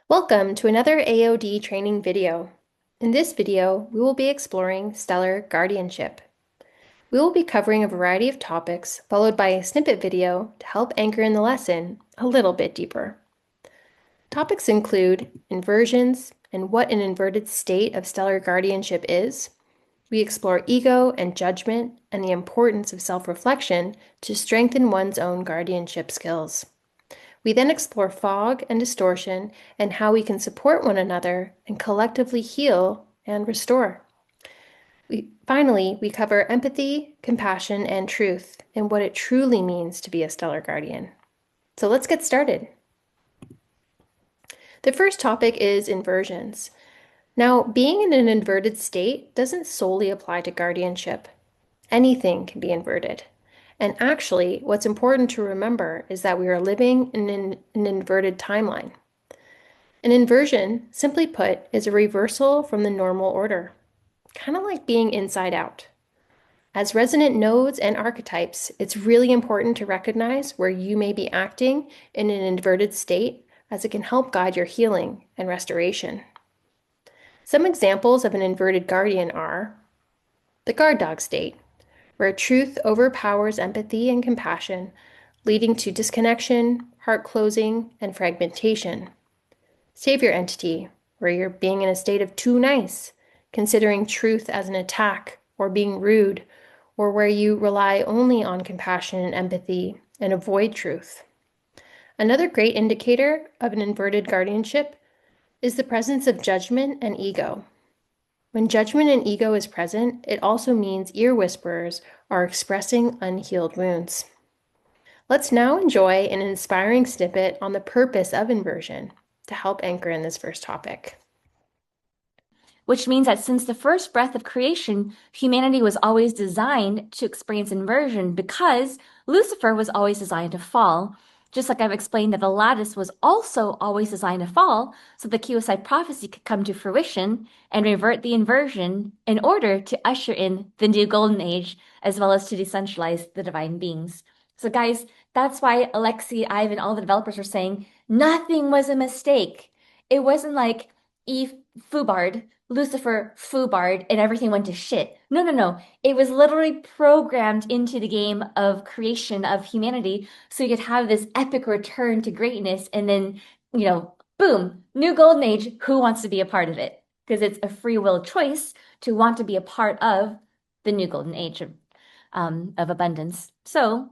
Welcome to another AOD training video. In this video, we will be exploring stellar guardianship. We will be covering a variety of topics, followed by a snippet video to help anchor in the lesson a little bit deeper. Topics include inversions and what an inverted state of stellar guardianship is. We explore ego and judgment and the importance of self-reflection to strengthen one's own guardianship skills. We then explore fog and distortion and how we can support one another and collectively heal and restore. Finally, we cover empathy, compassion, and truth and what it truly means to be a stellar guardian. So let's get started. The first topic is inversions. Now, being in an inverted state doesn't solely apply to guardianship. Anything can be inverted. And actually, what's important to remember is that we are living in an inverted timeline. An inversion, simply put, is a reversal from the normal order, kind of like being inside out. As resonant nodes and archetypes, it's really important to recognize where you may be acting in an inverted state, as it can help guide your healing and restoration. Some examples of an inverted guardian are the guard dog state, where truth overpowers empathy and compassion, leading to disconnection, heart closing, and fragmentation. Savior entity, where you're being in a state of too nice, considering truth as an attack or being rude, or where you rely only on compassion and empathy and avoid truth. Another great indicator of an inverted guardianship is the presence of judgment and ego. When judgment and ego is present, it also means ear whisperers are expressing unhealed wounds. Let's now enjoy an inspiring snippet on the purpose of inversion to help anchor in this first topic. Which means that since the first breath of creation, humanity was always designed to experience inversion because Lucifer was always designed to fall. Just like I've explained that the lattice was also always designed to fall, so the QSI prophecy could come to fruition and revert the inversion in order to usher in the new golden age, as well as to decentralize the divine beings. So guys, that's why Alexi, Ivan, all the developers were saying nothing was a mistake. It wasn't like Eve foobarred, Lucifer foobarred, and everything went to shit. No, no, no. It was literally programmed into the game of creation of humanity so you could have this epic return to greatness and then, boom, new golden age. Who wants to be a part of it? Because it's a free will choice to want to be a part of the new golden age of abundance. So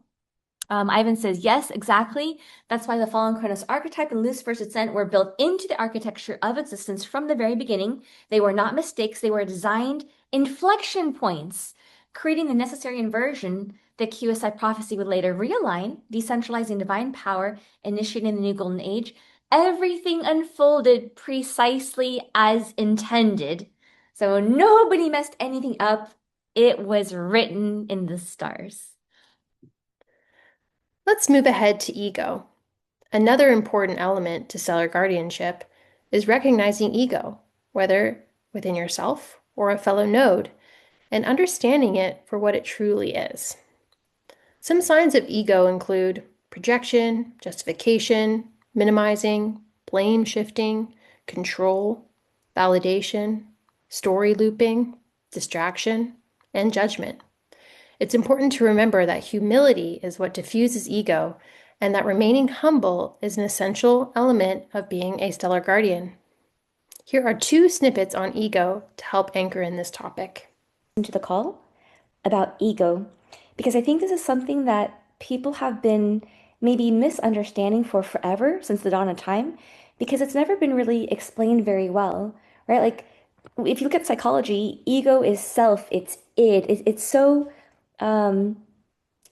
Ivan says, yes, exactly. That's why the fallen Kronos archetype and Lucifer's descent were built into the architecture of existence from the very beginning. They were not mistakes. They were designed inflection points, creating the necessary inversion that QSI prophecy would later realign, decentralizing divine power, initiating the new golden age. Everything unfolded precisely as intended. So nobody messed anything up. It was written in the stars. Let's move ahead to ego. Another important element to stellar guardianship is recognizing ego, whether within yourself or a fellow node, and understanding it for what it truly is. Some signs of ego include projection, justification, minimizing, blame shifting, control, validation, story looping, distraction, and judgment. It's important to remember that humility is what diffuses ego, and that remaining humble is an essential element of being a stellar guardian. Here are two snippets on ego to help anchor in this topic. To the call about ego, because I think this is something that people have been maybe misunderstanding for forever since the dawn of time, because it's never been really explained very well, right? Like if you look at psychology, ego is self, it's id, it's so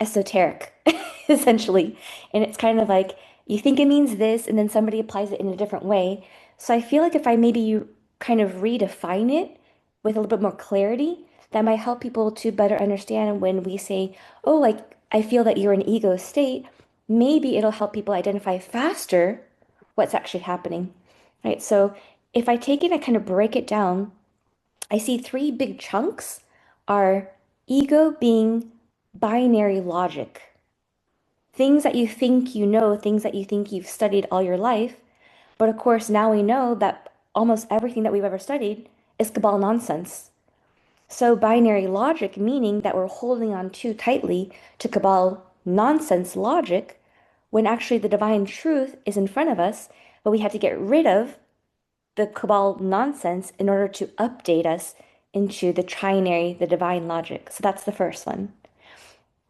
esoteric, essentially. And it's kind of like you think it means this, and then somebody applies it in a different way. So I feel like if I maybe kind of redefine it with a little bit more clarity, that might help people to better understand when we say, oh, like I feel that you're in ego state, maybe it'll help people identify faster what's actually happening, right? So if I take it, I kind of break it down, I see three big chunks are ego being binary logic. Things that you think you know, things that you think you've studied all your life, But of course, now we know that almost everything that we've ever studied is cabal nonsense. So binary logic, meaning that we're holding on too tightly to cabal nonsense logic, when actually the divine truth is in front of us, but we have to get rid of the cabal nonsense in order to update us into the trinary, the divine logic. So that's the first one.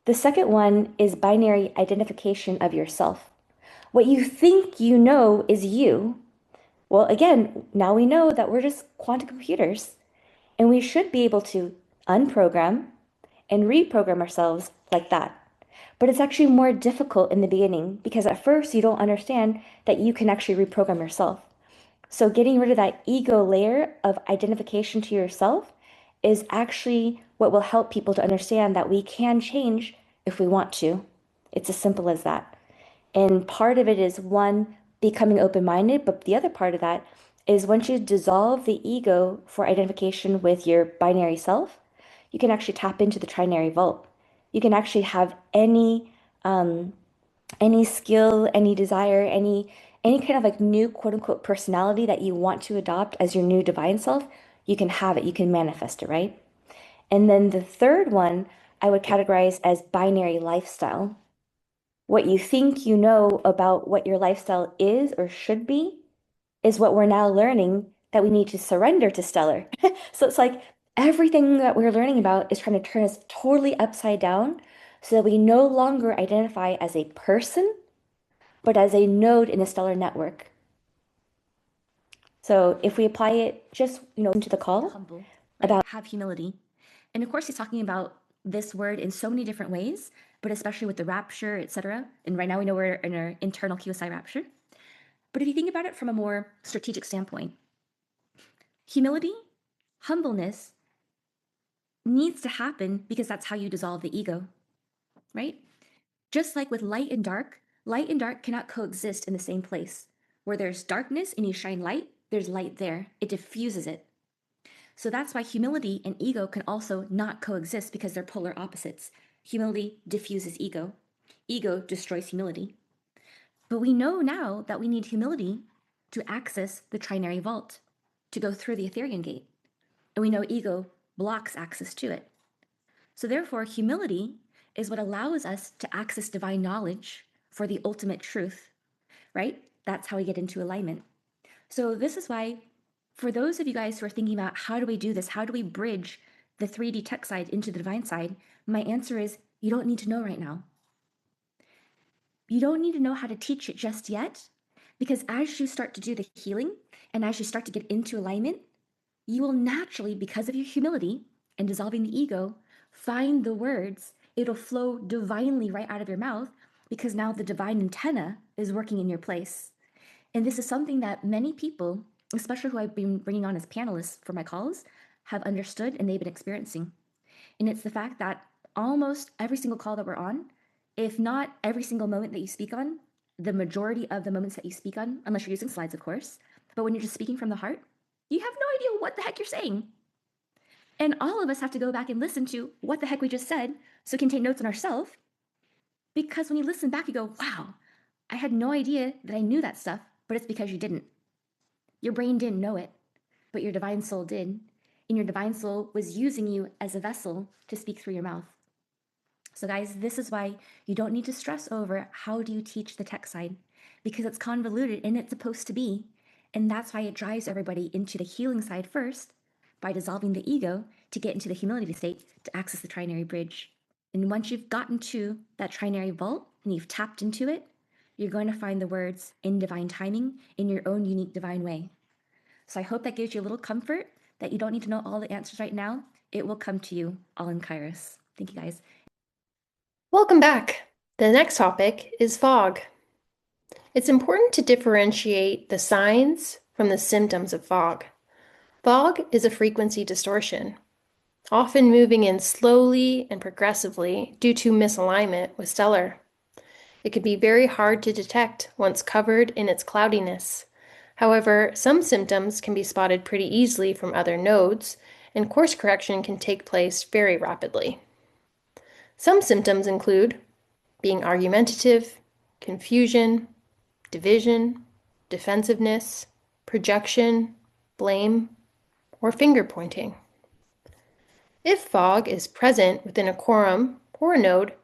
The second one is binary identification of yourself. What you think you know is you. Well, again, now we know that we're just quantum computers, and we should be able to unprogram and reprogram ourselves like that. But it's actually more difficult in the beginning because at first you don't understand that you can actually reprogram yourself. So getting rid of that ego layer of identification to yourself is actually what will help people to understand that we can change if we want to. It's as simple as that. And part of it is one, becoming open-minded, but the other part of that is once you dissolve the ego for identification with your binary self, you can actually tap into the trinary vault. You can actually have any skill, any desire, any kind of like new quote unquote personality that you want to adopt as your new divine self, you can have it, you can manifest it, right? And then the third one I would categorize as binary lifestyle. What you think you know about what your lifestyle is or should be is what we're now learning that we need to surrender to stellar. So it's like everything that we're learning about is trying to turn us totally upside down so that we no longer identify as a person, but as a node in the stellar network. So if we apply it just, into the call Humble, right? about Have humility. And of course, he's talking about this word in so many different ways, but especially with the rapture, etc. And right now we know we're in our internal QSI rapture. But if you think about it from a more strategic standpoint, humility, humbleness needs to happen because that's how you dissolve the ego, right? Just like with light and dark cannot coexist in the same place. Where there's darkness and you shine light, there's light there. It diffuses it. So that's why humility and ego can also not coexist because they're polar opposites. Humility diffuses ego. Ego destroys humility. But we know now that we need humility to access the trinary vault, to go through the Etherian gate. And we know ego blocks access to it. So therefore, humility is what allows us to access divine knowledge for the ultimate truth, right? That's how we get into alignment. So this is why, for those of you guys who are thinking about how do we do this, how do we bridge the 3D tech side into the divine side, my answer is you don't need to know right now. You don't need to know how to teach it just yet, because as you start to do the healing and as you start to get into alignment, you will naturally, because of your humility and dissolving the ego, find the words. It'll flow divinely right out of your mouth because now the divine antenna is working in your place. And this is something that many people, especially who I've been bringing on as panelists for my calls, have understood and they've been experiencing. And it's the fact that almost every single call that we're on, if not every single moment that you speak on, the majority of the moments that you speak on, unless you're using slides, of course, but when you're just speaking from the heart, you have no idea what the heck you're saying. And all of us have to go back and listen to what the heck we just said so we can take notes on ourselves. Because when you listen back, you go, wow, I had no idea that I knew that stuff, but it's because you didn't. Your brain didn't know it, but your divine soul did. And your divine soul was using you as a vessel to speak through your mouth. So guys, this is why you don't need to stress over how do you teach the tech side, because it's convoluted and it's supposed to be. And that's why it drives everybody into the healing side first by dissolving the ego to get into the humility state to access the trinary bridge. And once you've gotten to that trinary vault and you've tapped into it, you're going to find the words in divine timing in your own unique divine way. So I hope that gives you a little comfort that you don't need to know all the answers right now. It will come to you all in Kairos. Thank you guys. Welcome back. The next topic is fog. It's important to differentiate the signs from the symptoms of fog. Fog is a frequency distortion, often moving in slowly and progressively due to misalignment with stellar. It can be very hard to detect once covered in its cloudiness. However, some symptoms can be spotted pretty easily from other nodes, and course correction can take place very rapidly. Some symptoms include being argumentative, confusion, division, defensiveness, projection, blame, or finger pointing. If fog is present within a quorum or a node,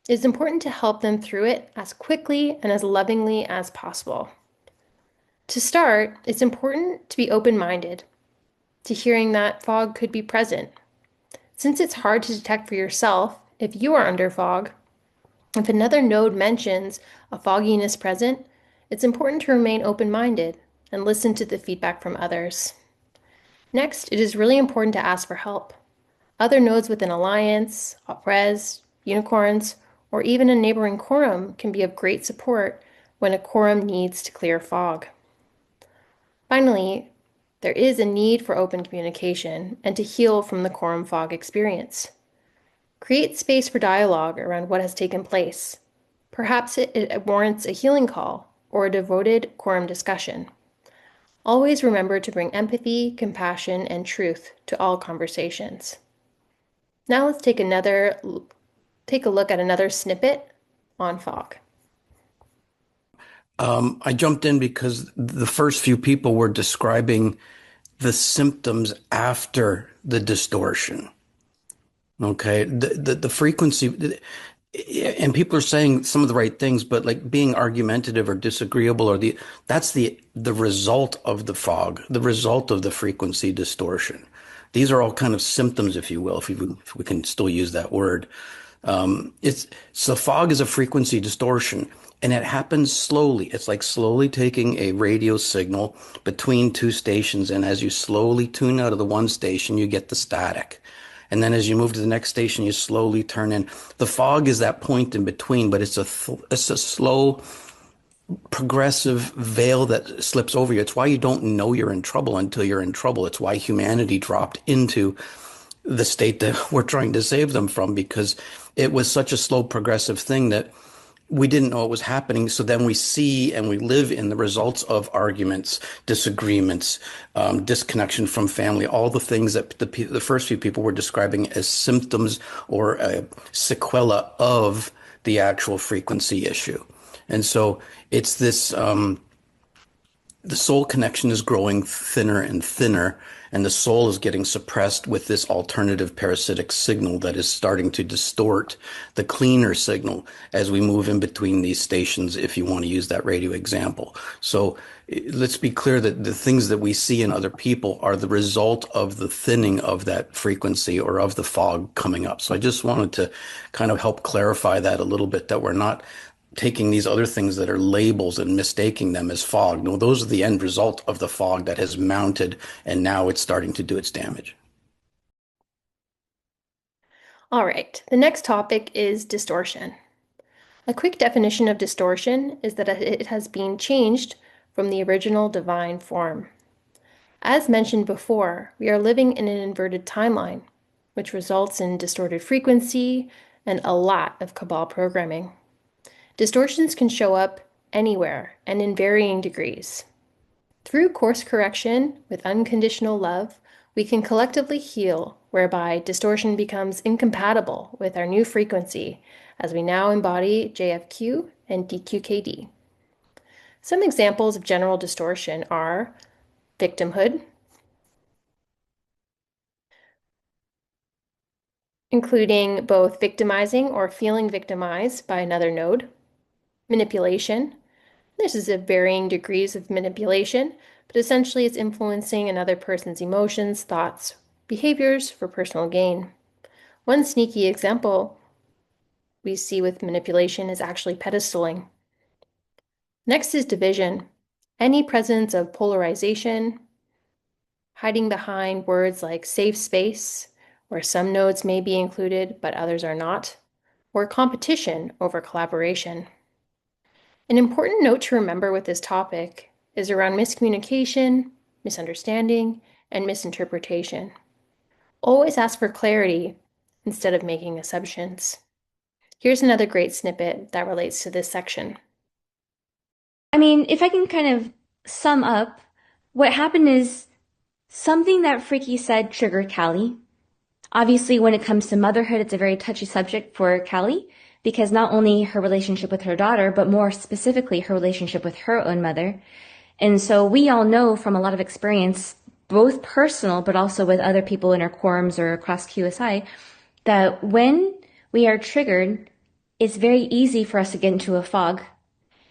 it is important to help them through it as quickly and as lovingly as possible. To start, it's important to be open-minded to hearing that fog could be present. Since it's hard to detect for yourself if you are under fog, if another node mentions a fogginess present, it's important to remain open-minded and listen to the feedback from others. Next, it is really important to ask for help. Other nodes within Alliance, Op-Res, Unicorns, or even a neighboring quorum can be of great support when a quorum needs to clear fog. Finally, there is a need for open communication and to heal from the quorum fog experience. Create space for dialogue around what has taken place. Perhaps it warrants a healing call or a devoted quorum discussion. Always remember to bring empathy, compassion, and truth to all conversations. Now let's take a look at another snippet on fog. I jumped in because the first few people were describing the symptoms after the distortion. Okay, the frequency, and people are saying some of the right things, but like being argumentative or disagreeable or that's the result of the fog, the result of the frequency distortion. These are all kind of symptoms, if you will, if we can still use that word. So fog is a frequency distortion, and it happens slowly. It's like slowly taking a radio signal between two stations, and as you slowly tune out of the one station, you get the static. And then as you move to the next station, you slowly turn in. The fog is that point in between, but it's a slow, progressive veil that slips over you. It's why you don't know you're in trouble until you're in trouble. It's why humanity dropped into the state that we're trying to save them from, because it was such a slow, progressive thing that we didn't know it was happening. So then we see and we live in the results of arguments, disagreements, disconnection from family, all the things that the first few people were describing as symptoms or a sequela of the actual frequency issue. And so it's this, the soul connection is growing thinner and thinner, and the soul is getting suppressed with this alternative parasitic signal that is starting to distort the cleaner signal as we move in between these stations, if you want to use that radio example. So let's be clear that the things that we see in other people are the result of the thinning of that frequency or of the fog coming up. So I just wanted to kind of help clarify that a little bit, that we're not taking these other things that are labels and mistaking them as fog. No, those are the end result of the fog that has mounted, and now it's starting to do its damage. All right, the next topic is distortion. A quick definition of distortion is that it has been changed from the original divine form. As mentioned before, we are living in an inverted timeline, which results in distorted frequency and a lot of cabal programming. Distortions can show up anywhere and in varying degrees. Through course correction with unconditional love, we can collectively heal, whereby distortion becomes incompatible with our new frequency as we now embody JFQ and DQKD. Some examples of general distortion are victimhood, including both victimizing or feeling victimized by another node, manipulation. This is of varying degrees of manipulation, but essentially it's influencing another person's emotions, thoughts, behaviors for personal gain. One sneaky example we see with manipulation is actually pedestaling. Next is division. Any presence of polarization, hiding behind words like safe space, where some nodes may be included but others are not, or competition over collaboration. An important note to remember with this topic is around miscommunication, misunderstanding, and misinterpretation. Always ask for clarity instead of making assumptions. Here's another great snippet that relates to this section. I mean, if I can kind of sum up, what happened is something that Freaky said triggered Callie. Obviously, when it comes to motherhood, it's a very touchy subject for Callie because not only her relationship with her daughter, but more specifically her relationship with her own mother. And so we all know from a lot of experience, both personal, but also with other people in our quorums or across QSI, that when we are triggered, it's very easy for us to get into a fog.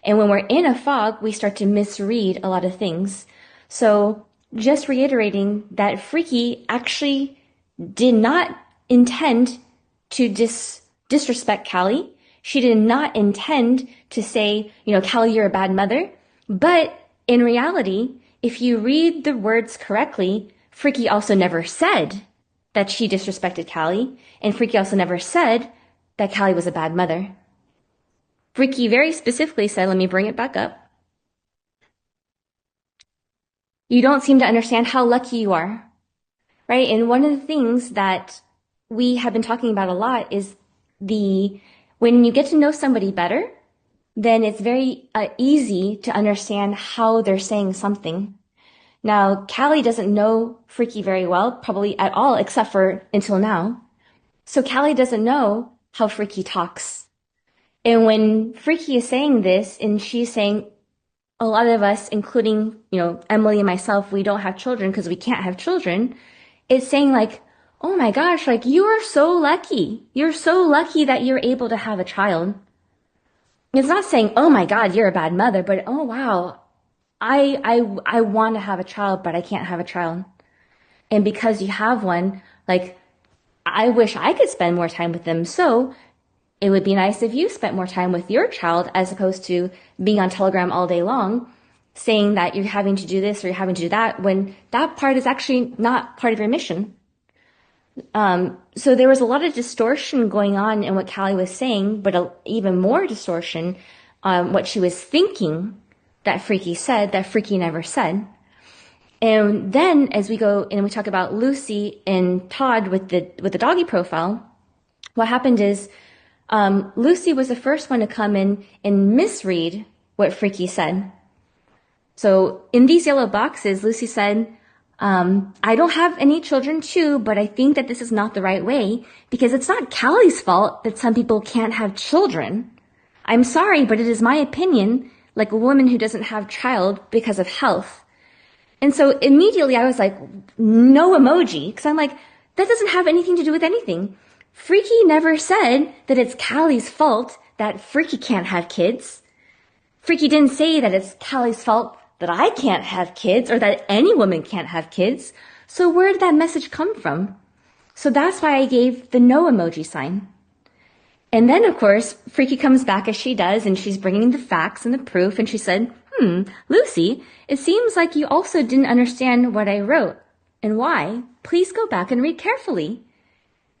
And when we're in a fog, we start to misread a lot of things. So just reiterating that Freaky actually did not intend to disrespect Callie. She did not intend to say, Callie, you're a bad mother. But in reality, if you read the words correctly, Freaky also never said that she disrespected Callie, and Freaky also never said that Callie was a bad mother. Freaky very specifically said, let me bring it back up. You don't seem to understand how lucky you are, right? And one of the things that we have been talking about a lot is when you get to know somebody better, then it's very easy to understand how they're saying something. Now, Callie doesn't know Freaky very well, probably at all, except for until now. So Callie doesn't know how Freaky talks. And when Freaky is saying this, and she's saying, a lot of us, including, Emily and myself, we don't have children because we can't have children, it's saying like, oh my gosh, like you are so lucky. You're so lucky that you're able to have a child. It's not saying, oh my God, you're a bad mother, but oh wow, I want to have a child, but I can't have a child. And because you have one, like, I wish I could spend more time with them. So it would be nice if you spent more time with your child as opposed to being on Telegram all day long, saying that you're having to do this or you're having to do that when that part is actually not part of your mission. So there was a lot of distortion going on in what Callie was saying, but even more distortion on what she was thinking that Freaky said that Freaky never said. And then as we go and we talk about Lucy and Todd with the doggy profile, what happened is Lucy was the first one to come in and misread what Freaky said. So in these yellow boxes, Lucy said, I don't have any children too, but I think that this is not the right way because it's not Callie's fault that some people can't have children. I'm sorry, but it is my opinion, like a woman who doesn't have child because of health. And so immediately I was like, no emoji, because I'm like, that doesn't have anything to do with anything. Freaky never said that it's Callie's fault that Freaky can't have kids. Freaky didn't say that it's Callie's fault that I can't have kids or that any woman can't have kids. So where did that message come from? So that's why I gave the no emoji sign. And then, of course, Freaky comes back as she does, and she's bringing the facts and the proof, and she said, Lucy, it seems like you also didn't understand what I wrote. And why? Please go back and read carefully.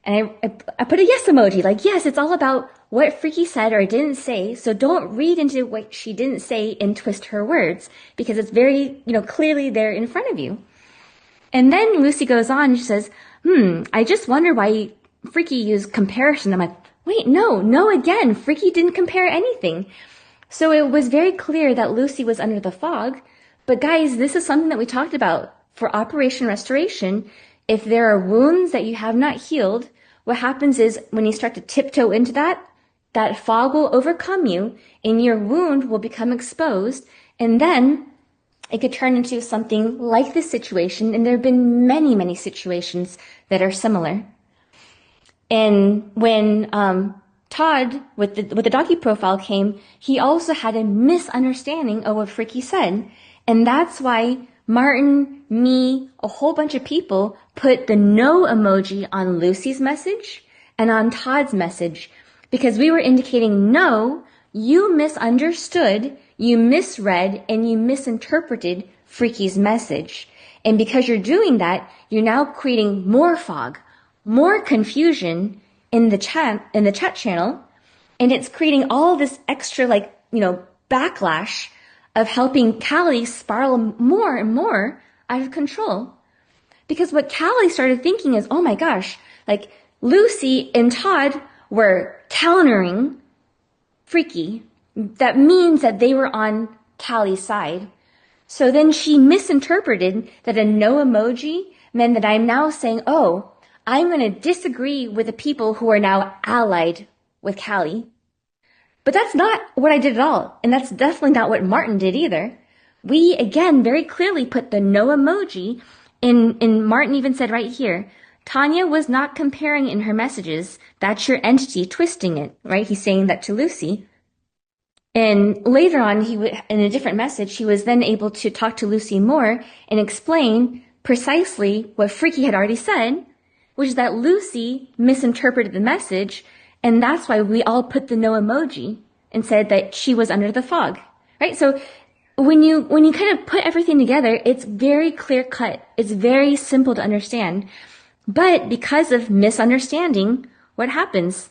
And I put a yes emoji, like, yes, it's all about what Freaky said or didn't say, so don't read into what she didn't say and twist her words, because it's very, clearly there in front of you. And then Lucy goes on and she says, I just wonder why Freaky used comparison. I'm like, wait, no, again, Freaky didn't compare anything. So it was very clear that Lucy was under the fog. But guys, this is something that we talked about for Operation Restoration. If there are wounds that you have not healed, what happens is when you start to tiptoe into that fog will overcome you and your wound will become exposed. And then it could turn into something like this situation. And there have been many, many situations that are similar. And when Todd with the doggy profile came, he also had a misunderstanding of what Freaky said. And that's why Martin, me, a whole bunch of people put the no emoji on Lucy's message and on Todd's message because we were indicating, no, you misunderstood, you misread, and you misinterpreted Freaky's message. And because you're doing that, you're now creating more fog, more confusion in the chat channel, and it's creating all this extra backlash of helping Callie spiral more and more out of control. Because what Callie started thinking is, oh my gosh, like Lucy and Todd were countering Freaky. That means that they were on Callie's side. So then she misinterpreted that a no emoji meant that I'm now saying, oh, I'm going to disagree with the people who are now allied with Callie. But that's not what I did at all. And that's definitely not what Martin did either. We, again, very clearly put the no emoji in Martin even said right here, Tanya was not comparing in her messages. That's your entity twisting it, right? He's saying that to Lucy. And later on, in a different message, he was then able to talk to Lucy more and explain precisely what Freaky had already said, which is that Lucy misinterpreted the message, and that's why we all put the no emoji and said that she was under the fog, right? So when you kind of put everything together, it's very clear cut. It's very simple to understand. But because of misunderstanding, what happens?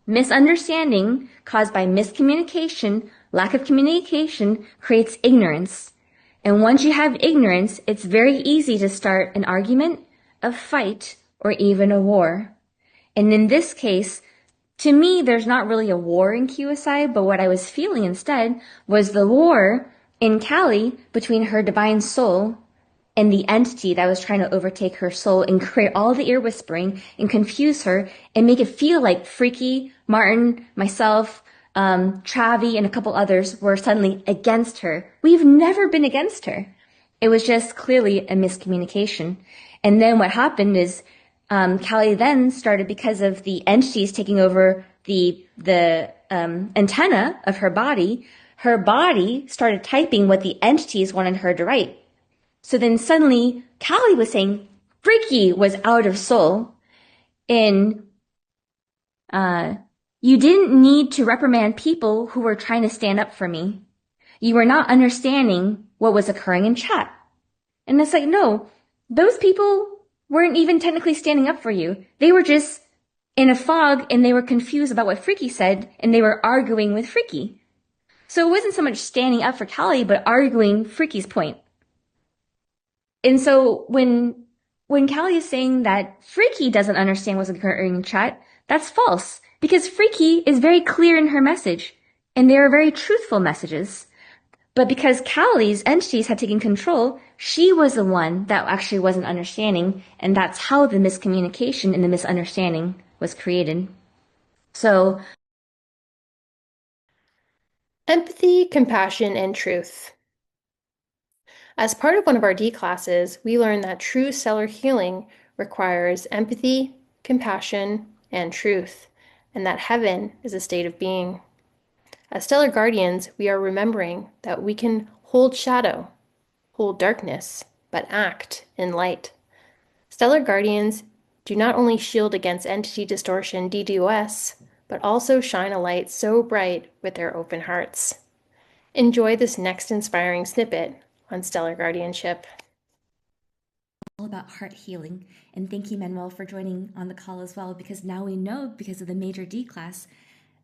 Misunderstanding caused by miscommunication, lack of communication, creates ignorance. And once you have ignorance, it's very easy to start an argument, a fight, or even a war. And in this case, to me, there's not really a war in QSI, but what I was feeling instead was the war in Callie between her divine soul and the entity that was trying to overtake her soul and create all the ear whispering and confuse her and make it feel like Freaky, Martin, myself, Travi, and a couple others were suddenly against her. We've never been against her. It was just clearly a miscommunication. And then what happened is Callie then started, because of the entities taking over the antenna of her body started typing what the entities wanted her to write. So then suddenly Callie was saying Freaky was out of soul, and you didn't need to reprimand people who were trying to stand up for me. You were not understanding what was occurring in chat. And it's like, no, those people weren't even technically standing up for you. They were just in a fog and they were confused about what Freaky said and they were arguing with Freaky. So it wasn't so much standing up for Callie, but arguing Freaky's point. And so when Callie is saying that Freaky doesn't understand what's occurring in chat, that's false, because Freaky is very clear in her message, and they are very truthful messages. But because Callie's entities had taken control, she was the one that actually wasn't understanding, and that's how the miscommunication and the misunderstanding was created. So, Empathy, compassion, and truth. As part of one of our D classes, we learned that true stellar healing requires empathy, compassion, and truth, and that heaven is a state of being. As stellar guardians, we are remembering that we can hold shadow, hold darkness, but act in light. Stellar guardians do not only shield against entity distortion DDoS, but also shine a light so bright with their open hearts. Enjoy this next inspiring snippet on stellar guardianship. All about heart healing. And thank you, Manuel, for joining on the call as well, because now we know, because of the major D class,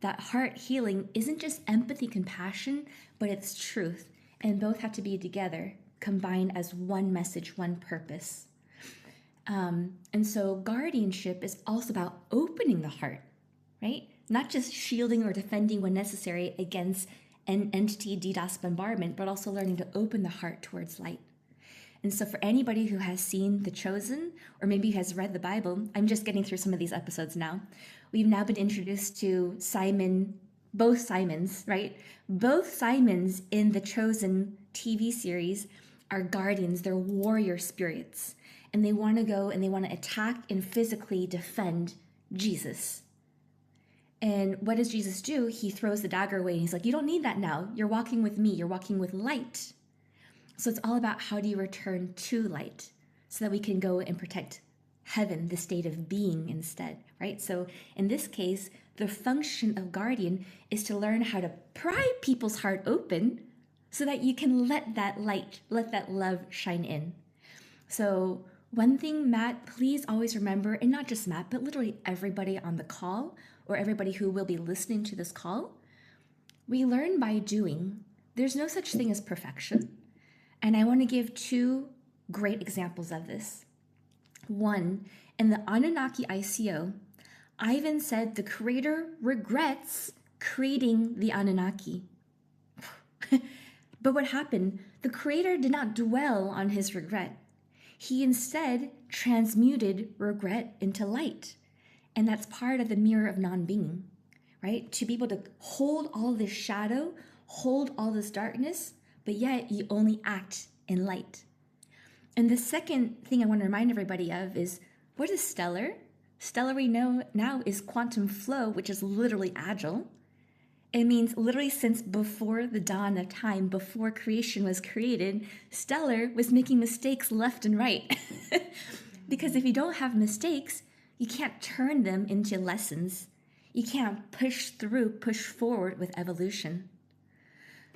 that heart healing isn't just empathy, compassion, but it's truth. And both have to be together, combined as one message, one purpose. And so guardianship is also about opening the heart, right? Not just shielding or defending when necessary against an entity DDoS bombardment, but also learning to open the heart towards light. And so for anybody who has seen The Chosen, or maybe has read the Bible, I'm just getting through some of these episodes now. We've now been introduced to Simon, both Simons, right? Both Simons in The Chosen TV series are guardians. They're warrior spirits. And they want to go and they want to attack and physically defend Jesus. And what does Jesus do? He throws the dagger away and he's like, you don't need that now. You're walking with me. You're walking with light. So it's all about how do you return to light so that we can go and protect heaven, the state of being instead, right? So in this case, the function of guardian is to learn how to pry people's heart open so that you can let that light, let that love shine in. So one thing, Matt, please always remember, and not just Matt, but literally everybody on the call or everybody who will be listening to this call, we learn by doing. There's no such thing as perfection. And I want to give two great examples of this. One, in the Anunnaki ICO, Ivan said the creator regrets creating the Anunnaki. But what happened? The creator did not dwell on his regret. He instead transmuted regret into light. And that's part of the mirror of non-being, right? To be able to hold all this shadow, hold all this darkness, but yet you only act in light. And the second thing I want to remind everybody of is, what is stellar? Stellar, we know now, is quantum flow, which is literally agile. It means literally since before the dawn of time, before creation was created, stellar was making mistakes left and right. Because if you don't have mistakes, you can't turn them into lessons. You can't push forward with evolution.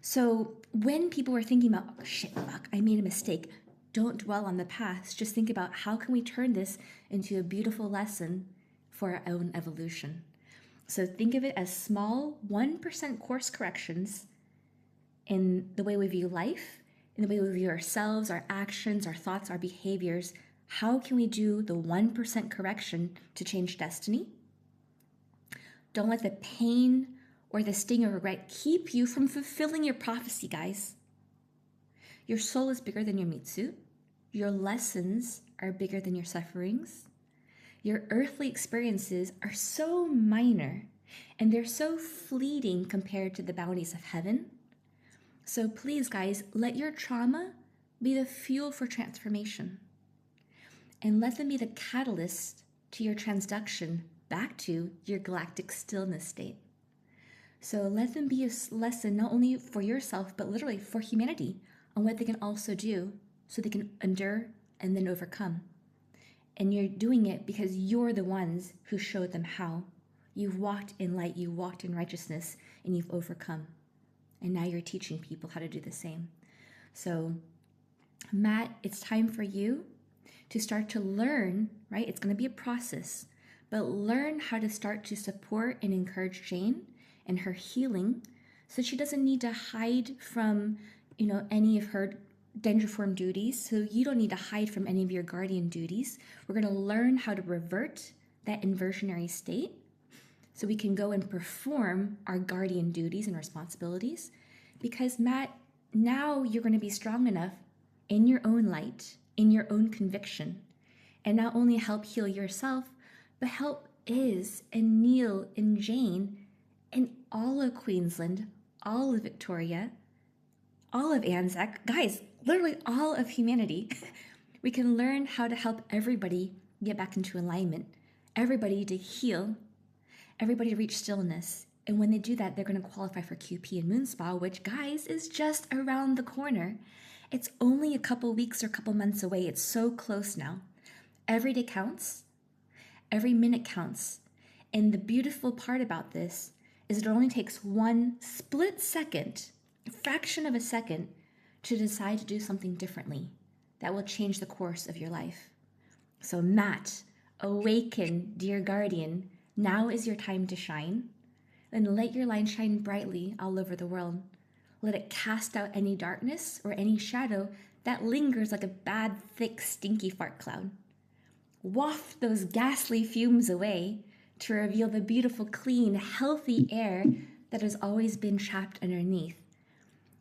So when people are thinking about, oh, shit, fuck, I made a mistake, don't dwell on the past. Just think about, how can we turn this into a beautiful lesson for our own evolution? So think of it as small 1% course corrections in the way we view life, in the way we view ourselves, our actions, our thoughts, our behaviors. How can we do the 1% correction to change destiny? Don't let the pain or the sting of regret keep you from fulfilling your prophecy, guys. Your soul is bigger than your meat suit. Your lessons are bigger than your sufferings. Your earthly experiences are so minor and they're so fleeting compared to the bounties of heaven. So please, guys, let your trauma be the fuel for transformation, and let them be the catalyst to your transduction back to your galactic stillness state. So let them be a lesson not only for yourself, but literally for humanity on what they can also do so they can endure and then overcome. And you're doing it because you're the ones who showed them how. You've walked in light, you walked in righteousness, and you've overcome. And now you're teaching people how to do the same. So, Matt, it's time for you to start to learn, right? It's going to be a process, but learn how to start to support and encourage Jane and her healing so she doesn't need to hide from, any of her dendriform duties. So you don't need to hide from any of your guardian duties. We're going to learn how to revert that inversionary state so we can go and perform our guardian duties and responsibilities. Because Matt, now you're going to be strong enough in your own light, in your own conviction, and not only help heal yourself, but help Iz and Neil and Jane and all of Queensland, all of Victoria, all of Anzac, guys, literally all of humanity. We can learn how to help everybody get back into alignment, everybody to heal, everybody to reach stillness. And when they do that, they're going to qualify for QP and Moon Spa, which, guys, is just around the corner. It's only a couple weeks or a couple months away. It's so close now. Every day counts. Every minute counts. And the beautiful part about this is it only takes one split second, a fraction of a second, to decide to do something differently that will change the course of your life. So Matt, awaken, dear guardian. Now is your time to shine. And let your light shine brightly all over the world. Let it cast out any darkness or any shadow that lingers like a bad, thick, stinky fart cloud. Waft those ghastly fumes away to reveal the beautiful, clean, healthy air that has always been trapped underneath.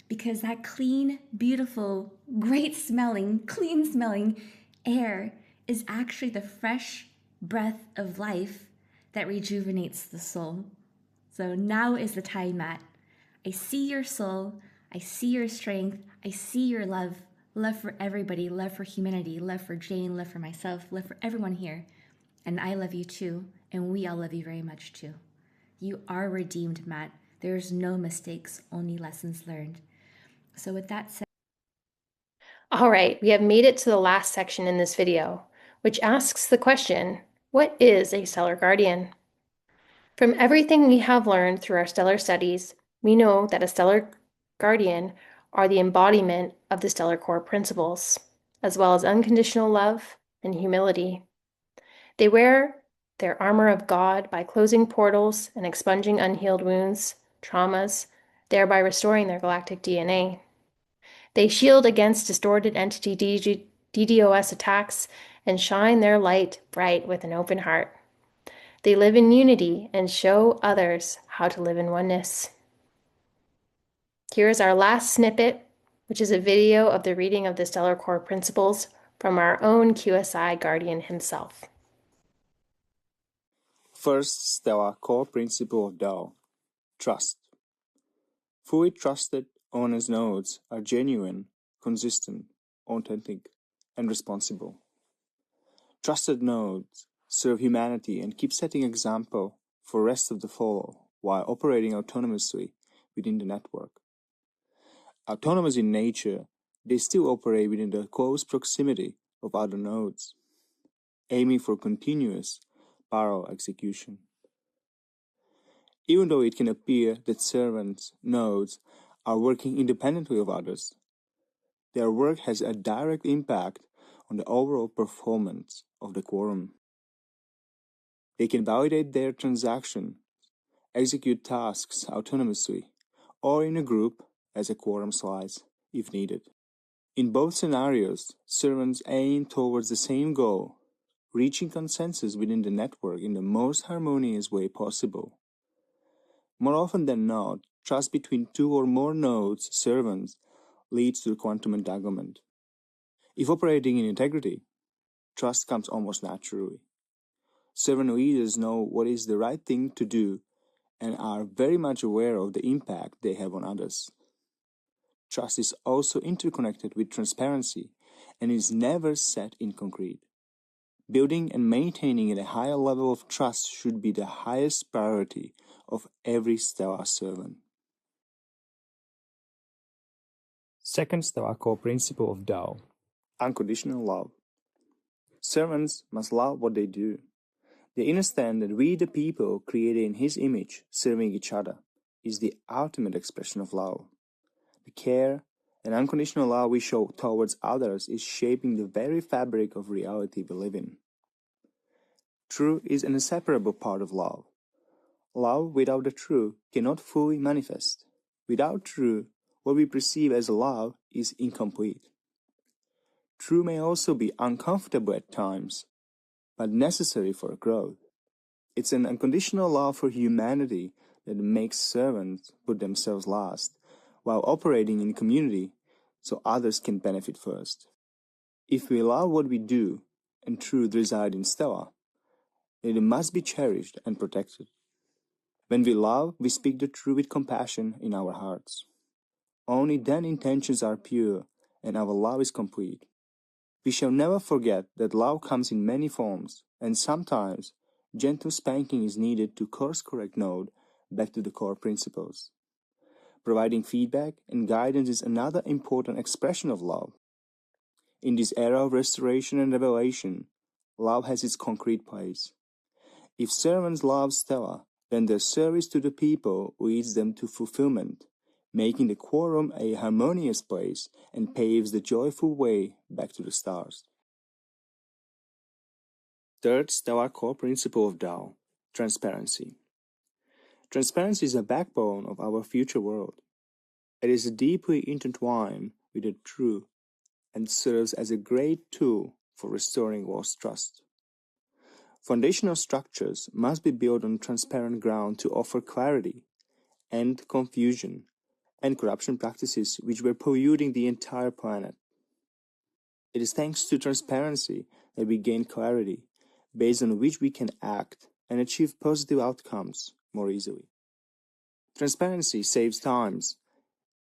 Because that clean, beautiful, great smelling, clean smelling air is actually the fresh breath of life that rejuvenates the soul. So now is the time, Matt. I see your soul. I see your strength. I see your love. Love for everybody. Love for humanity. Love for Jane. Love for myself. Love for everyone here. And I love you too. And we all love you very much too. You are redeemed, Matt. There's no mistakes, only lessons learned. So with that said, All right, we have made it to the last section in this video, which asks the question, what is a stellar guardian? From everything we have learned through our stellar studies, we know that a stellar guardian are the embodiment of the stellar core principles, as well as unconditional love and humility. They wear their armor of God by closing portals and expunging unhealed wounds, traumas, thereby restoring their galactic DNA. They shield against distorted entity DDoS attacks and shine their light bright with an open heart. They live in unity and show others how to live in oneness. Here is our last snippet, which is a video of the reading of the Stellar Core Principles from our own QSI guardian himself. First stellar core principle of Tao, trust. Fully trusted Honest nodes are genuine, consistent, authentic, and responsible. Trusted nodes serve humanity and keep setting example for rest of the follow while operating autonomously within the network. Autonomous in nature, they still operate within the close proximity of other nodes, aiming for continuous parallel execution. Even though it can appear that servants' nodes are working independently of others, their work has a direct impact on the overall performance of the quorum. They can validate their transaction, execute tasks autonomously, or in a group as a quorum slice, if needed. In both scenarios, servants aim towards the same goal, reaching consensus within the network in the most harmonious way possible. More often than not, trust between two or more nodes, servants, leads to quantum entanglement. If operating in integrity, trust comes almost naturally. Servant leaders know what is the right thing to do and are very much aware of the impact they have on others. Trust is also interconnected with transparency and is never set in concrete. Building and maintaining a higher level of trust should be the highest priority of every stellar servant. Second stellar core principle of Tao: unconditional love. Servants must love what they do. They understand that we, the people created in His image, serving each other, is the ultimate expression of love. The care and unconditional love we show towards others is shaping the very fabric of reality we live in. True is an inseparable part of love. Love without the true cannot fully manifest. Without true, what we perceive as love is incomplete. True may also be uncomfortable at times, but necessary for growth. It's an unconditional love for humanity that makes servants put themselves last, while operating in community so others can benefit first. If we love what we do, and truth reside in Stella, then it must be cherished and protected. When we love, we speak the truth with compassion in our hearts. Only then intentions are pure and our love is complete. We shall never forget that love comes in many forms, and sometimes gentle spanking is needed to course-correct node back to the core principles. Providing feedback and guidance is another important expression of love. In this era of restoration and revelation, love has its concrete place. If servants love Stella, then their service to the people leads them to fulfillment, making the quorum a harmonious place and paves the joyful way back to the stars. Third stellar core principle of Tao: transparency. Transparency is a backbone of our future world. It is deeply intertwined with the true and serves as a great tool for restoring lost trust. Foundational structures must be built on transparent ground to offer clarity, end confusion, and corruption practices which were polluting the entire planet. It is thanks to transparency that we gain clarity, based on which we can act and achieve positive outcomes more easily. Transparency saves times,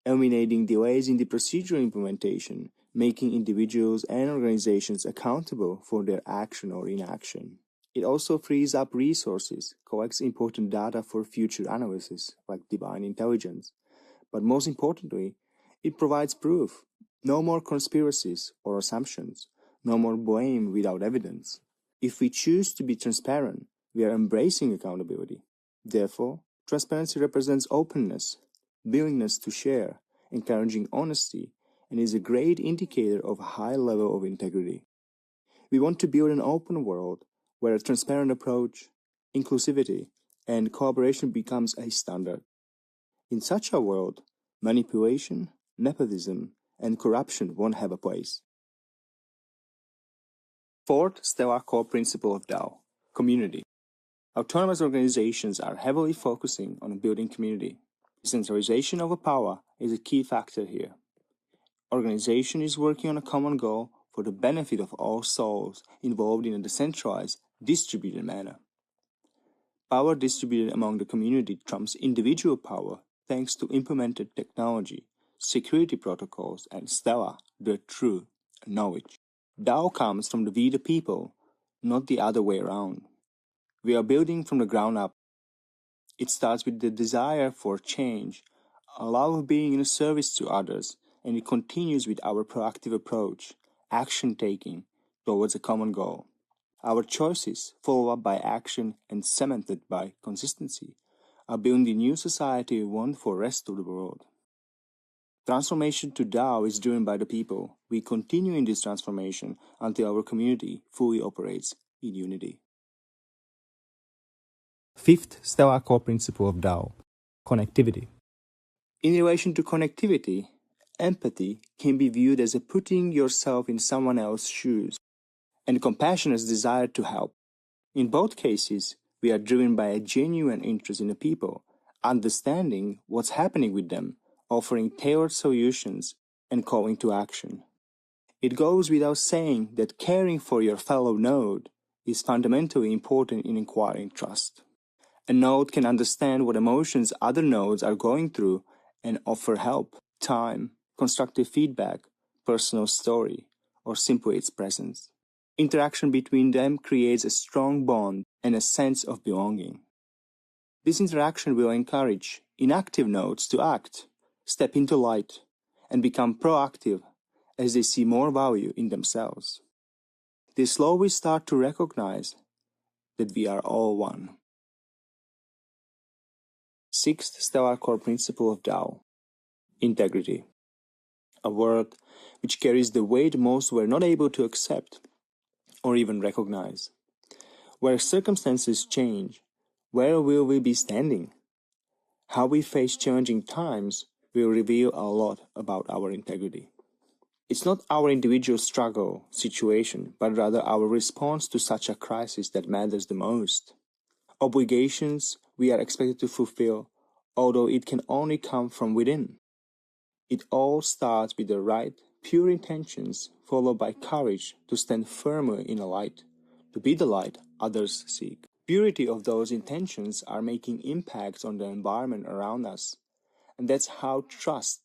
eliminating delays in the procedural implementation, making individuals and organizations accountable for their action or inaction. It also frees up resources, collects important data for future analysis, like divine intelligence. But most importantly, it provides proof. No more conspiracies or assumptions, no more blame without evidence. If we choose to be transparent, we are embracing accountability. Therefore, transparency represents openness, willingness to share, encouraging honesty, and is a great indicator of a high level of integrity. We want to build an open world where a transparent approach, inclusivity, and cooperation becomes a standard. In such a world, manipulation, nepotism, and corruption won't have a place. Fourth stellar core principle of Tao: community. Autonomous organizations are heavily focusing on building community. Decentralization of power is a key factor here. Organization is working on a common goal for the benefit of all souls involved in a decentralized, distributed manner. Power distributed among the community trumps individual power thanks to implemented technology, security protocols, and Stella, the true knowledge. Tao comes from the we the people, not the other way around. We are building from the ground up. It starts with the desire for change, a love of being in service to others, and it continues with our proactive approach, action taking towards a common goal. Our choices, followed up by action and cemented by consistency, are building the new society we want for the rest of the world. Transformation to Tao is driven by the people. We continue in this transformation until our community fully operates in unity. Fifth stellar core principle of Tao, connectivity. In relation to connectivity, empathy can be viewed as a putting yourself in someone else's shoes, and compassion as desire to help. In both cases, we are driven by a genuine interest in the people, understanding what's happening with them, offering tailored solutions, and calling to action. It goes without saying that caring for your fellow node is fundamentally important in acquiring trust. A node can understand what emotions other nodes are going through and offer help, time, constructive feedback, personal story, or simply its presence. Interaction between them creates a strong bond and a sense of belonging. This interaction will encourage inactive nodes to act, step into light, and become proactive as they see more value in themselves. They slowly start to recognize that we are all one. Sixth stellar core principle of Tao, integrity. A word which carries the weight most were not able to accept or even recognize. Where circumstances change, where will we be standing? How we face challenging times will reveal a lot about our integrity. It's not our individual struggle, situation, but rather our response to such a crisis that matters the most. Obligations we are expected to fulfill, although it can only come from within. It all starts with the right, pure intentions, followed by courage to stand firmly in the light, to be the light others seek. Purity of those intentions are making impacts on the environment around us, and that's how trust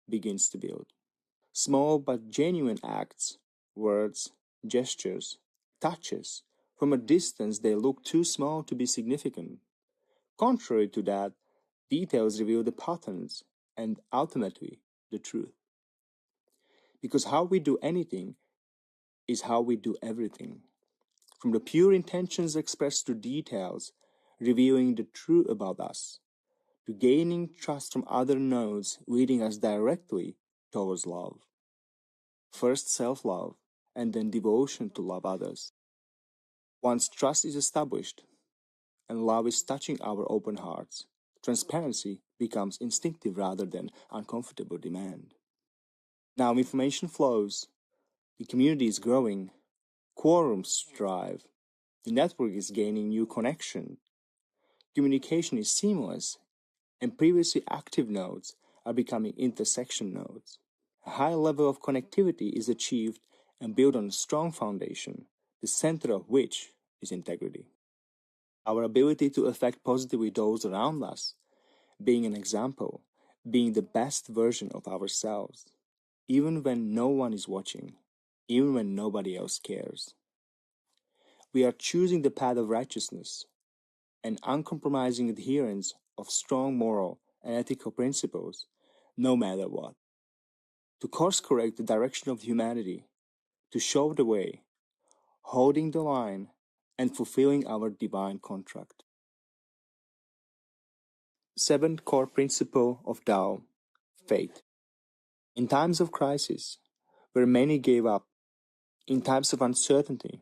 begins to build. Small but genuine acts, words, gestures, touches, from a distance they look too small to be significant. Contrary to that, details reveal the patterns and ultimately the truth. Because how we do anything is how we do everything. From the pure intentions expressed to details, revealing the truth about us, to gaining trust from other nodes leading us directly towards love. First self-love, and then devotion to love others. Once trust is established, and love is touching our open hearts, transparency becomes instinctive rather than uncomfortable demand. Now information flows, the community is growing, quorums thrive, the network is gaining new connection, communication is seamless, and previously active nodes are becoming intersection nodes. A high level of connectivity is achieved and built on a strong foundation, the center of which is integrity. Our ability to affect positively those around us, being an example, being the best version of ourselves, even when no one is watching, even when nobody else cares. We are choosing the path of righteousness, an uncompromising adherence of strong moral and ethical principles, no matter what. To course correct the direction of humanity, to show the way, holding the line, and fulfilling our divine contract. Seventh core principle of Tao, faith. In times of crisis, where many gave up, in times of uncertainty,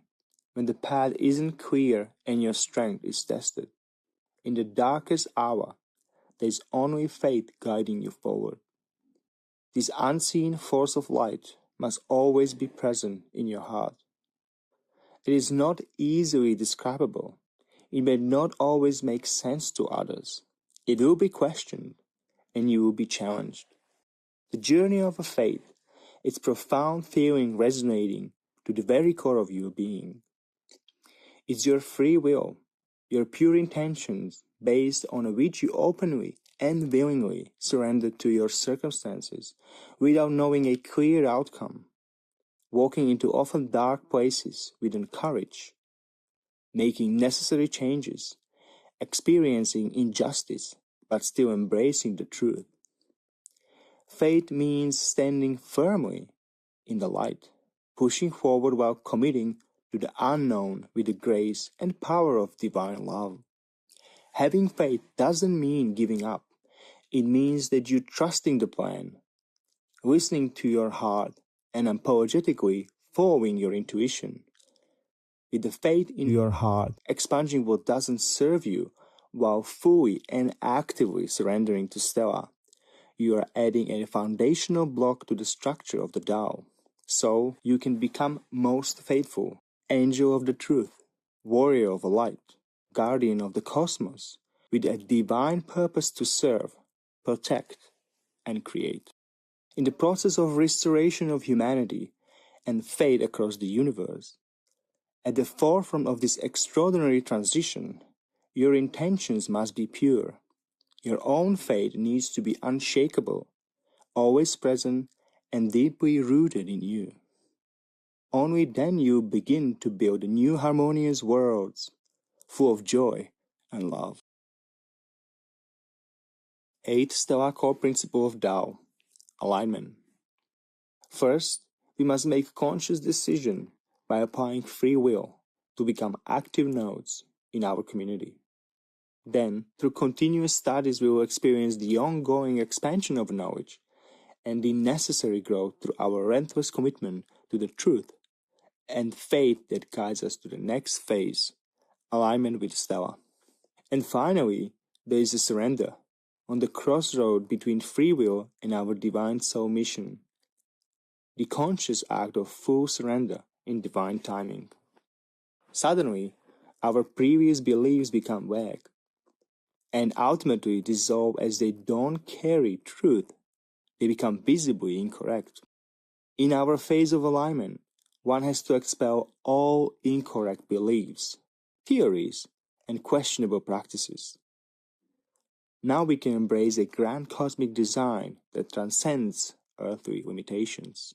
when the path isn't clear and your strength is tested, in the darkest hour, there is only faith guiding you forward. This unseen force of light must always be present in your heart. It is not easily describable. It may not always make sense to others. It will be questioned, and you will be challenged. The journey of a faith, its profound feeling resonating to the very core of your being. It's your free will, your pure intentions based on which you openly and willingly surrender to your circumstances without knowing a clear outcome, walking into often dark places with courage, making necessary changes, experiencing injustice, but still embracing the truth. Faith means standing firmly in the light, pushing forward while committing to the unknown with the grace and power of divine love. Having faith doesn't mean giving up. It means that you're trusting the plan, listening to your heart, and unapologetically following your intuition. With the faith in your heart, expunging what doesn't serve you while fully and actively surrendering to Stella, you are adding a foundational block to the structure of the Tao. So you can become most faithful, angel of the truth, warrior of the light, guardian of the cosmos, with a divine purpose to serve, protect, and create. In the process of restoration of humanity and fate across the universe, at the forefront of this extraordinary transition, your intentions must be pure. Your own faith needs to be unshakable, always present, and deeply rooted in you. Only then you begin to build new harmonious worlds, full of joy and love. 8th Stellar Core Principle of Tao, Alignment. First, we must make conscious decision by applying free will to become active nodes in our community. Then, through continuous studies, we will experience the ongoing expansion of knowledge and the necessary growth through our relentless commitment to the truth and faith that guides us to the next phase, alignment with Stella. And finally, there is a surrender on the crossroad between free will and our divine soul mission, the conscious act of full surrender in divine timing. Suddenly, our previous beliefs become vague and ultimately dissolve as they don't carry truth. They become visibly incorrect. In our phase of alignment, one has to expel all incorrect beliefs, theories, and questionable practices. Now we can embrace a grand cosmic design that transcends earthly limitations.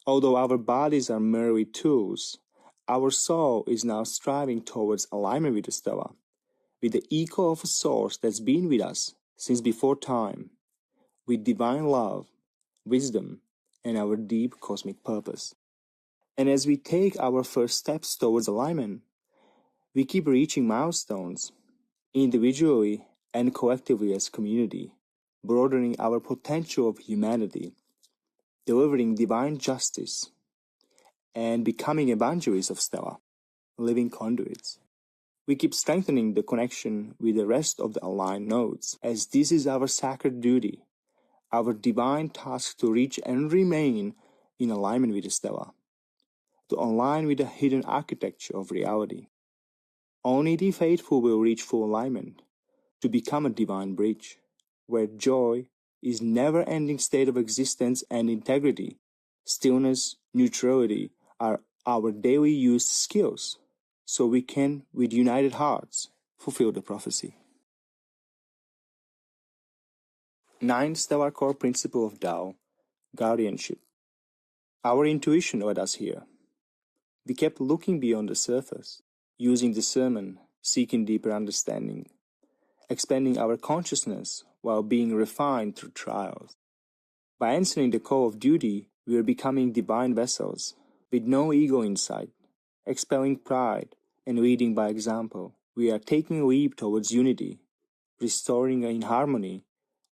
Although our bodies are merely tools, our soul is now striving towards alignment with the Stella, with the echo of a source that's been with us since before time, with divine love, wisdom, and our deep cosmic purpose. And as we take our first steps towards alignment, we keep reaching milestones, individually and collectively as community, broadening our potential of humanity, delivering divine justice, and becoming evangelists of Stella, living conduits. We keep strengthening the connection with the rest of the aligned nodes, as this is our sacred duty, our divine task to reach and remain in alignment with the Stella, to align with the hidden architecture of reality. Only the faithful will reach full alignment, to become a divine bridge, where joy is never-ending state of existence and integrity, stillness, neutrality are our daily used skills, so we can, with united hearts, fulfill the prophecy. 9th Stellar Core Principle of Tao, Guardianship. Our intuition led us here. We kept looking beyond the surface, using discernment, seeking deeper understanding, expanding our consciousness while being refined through trials. By answering the call of duty, we are becoming divine vessels, with no ego in sight, expelling pride and leading by example. We are taking a leap towards unity, restoring in harmony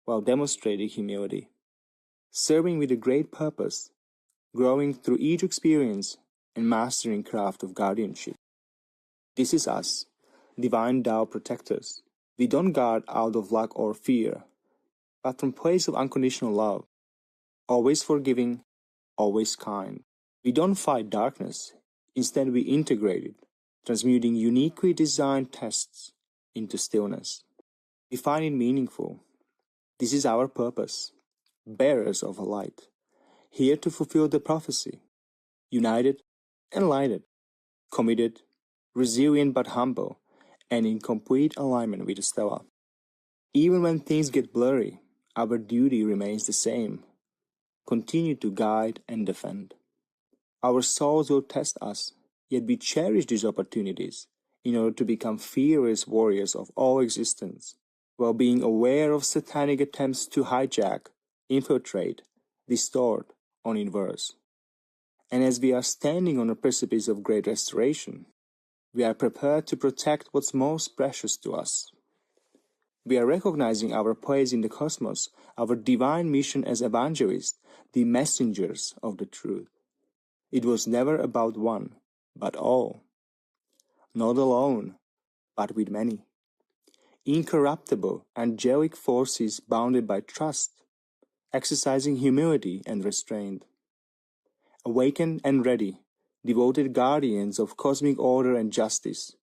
while demonstrating humility, serving with a great purpose, growing through each experience and mastering craft of guardianship. This is us, divine Tao protectors. We don't guard out of lack or fear, but from place of unconditional love, always forgiving, always kind. We don't fight darkness, instead we integrate it, transmuting uniquely designed tests into stillness. We find it meaningful. This is our purpose, bearers of a light, here to fulfill the prophecy, united, enlightened, committed, resilient but humble, and in complete alignment with the Stella. Even when things get blurry, our duty remains the same. Continue to guide and defend. Our souls will test us, yet we cherish these opportunities in order to become fearless warriors of all existence, while being aware of satanic attempts to hijack, infiltrate, distort, or inverse. And as we are standing on a precipice of great restoration, we are prepared to protect what's most precious to us. We are recognizing our place in the cosmos, our divine mission as evangelists, the messengers of the truth. It was never about one, but all. Not alone, but with many. Incorruptible, angelic forces bounded by trust, exercising humility and restraint. Awakened and ready, devoted guardians of cosmic order and justice,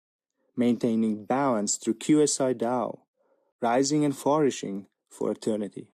maintaining balance through QSI Tao, rising and flourishing for eternity.